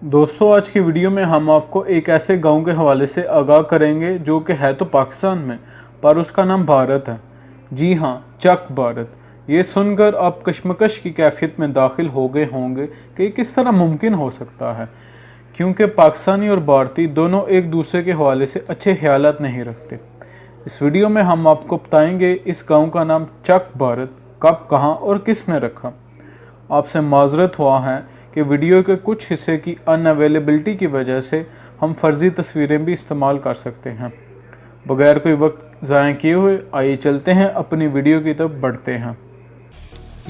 दोस्तों, आज की वीडियो में हम आपको एक ऐसे गांव के हवाले से आगाह करेंगे जो कि है तो पाकिस्तान में, पर उसका नाम भारत है। जी हाँ, चक भारत। ये सुनकर आप कश्मकश की कैफियत में दाखिल हो गए होंगे कि किस तरह मुमकिन हो सकता है, क्योंकि पाकिस्तानी और भारतीय दोनों एक दूसरे के हवाले से अच्छे ख्यालात नहीं रखते। इस वीडियो में हम आपको बताएंगे इस गाँव का नाम चक भारत कब, कहाँ और किसने रखा। आपसे माजरत हुआ है कि वीडियो के कुछ हिस्से की अनअवेलेबिलिटी की वजह से हम फर्जी तस्वीरें भी इस्तेमाल कर सकते हैं। बगैर कोई वक्त ज़ाया किए हुए आइए चलते हैं अपनी वीडियो की तरफ बढ़ते हैं।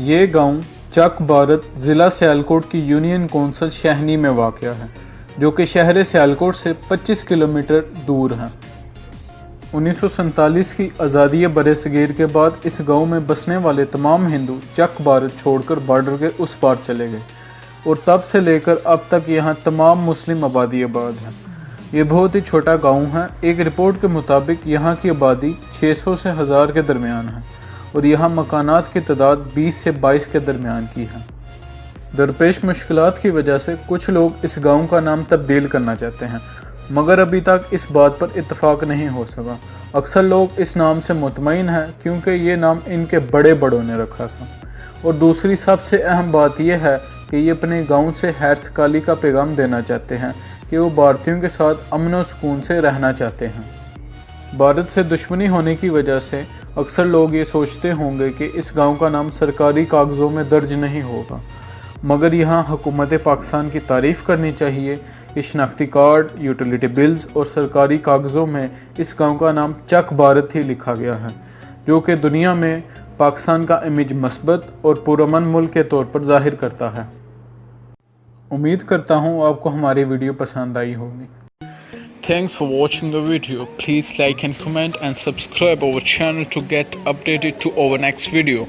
ये गांव चक भारत ज़िला सियालकोट की यूनियन कौंसिल शहनी में वाक़या है, जो कि शहर सियालकोट से 25 किलोमीटर दूर है। 1947 की आज़ादी बरसगीर के बाद इस गांव में बसने वाले तमाम हिंदू चक भारत छोड़कर बॉर्डर के उस पार चले गए और तब से लेकर अब तक यहाँ तमाम मुस्लिम आबादी आबाद है। ये बहुत ही छोटा गांव है। एक रिपोर्ट के मुताबिक यहाँ की आबादी 600 से 1000 के दरमियान है और यहाँ मकानात की तादाद 20 से 22 के दरमियान की है। दरपेश मुश्किलात की वजह से कुछ लोग इस गांव का नाम तब्दील करना चाहते हैं, मगर अभी तक इस बात पर इत्तेफाक नहीं हो सका। अक्सर लोग इस नाम से मुतमईन हैं क्योंकि ये नाम इनके बड़े बड़ों ने रखा था, और दूसरी सबसे अहम बात यह है कि ये अपने गांव से खैर सकाली का पैगाम देना चाहते हैं कि वो भारतीयों के साथ अमन और सुकून से रहना चाहते हैं। भारत से दुश्मनी होने की वजह से अक्सर लोग ये सोचते होंगे कि इस गांव का नाम सरकारी कागज़ों में दर्ज नहीं होगा, मगर यहाँ हुकूमत पाकिस्तान की तारीफ़ करनी चाहिए कि शनाख्ती कार्ड, यूटिलिटी बिल्स और सरकारी कागज़ों में इस गांव का नाम चक भारत ही लिखा गया है, जो कि दुनिया में पाकिस्तान का इमेज मस्बत और पुरअमन मुल्क के तौर पर ज़ाहिर करता है। उम्मीद करता हूँ आपको हमारी वीडियो पसंद आई होगी। Thanks for watching the video. Please like and comment and subscribe our channel to get updated to our next video.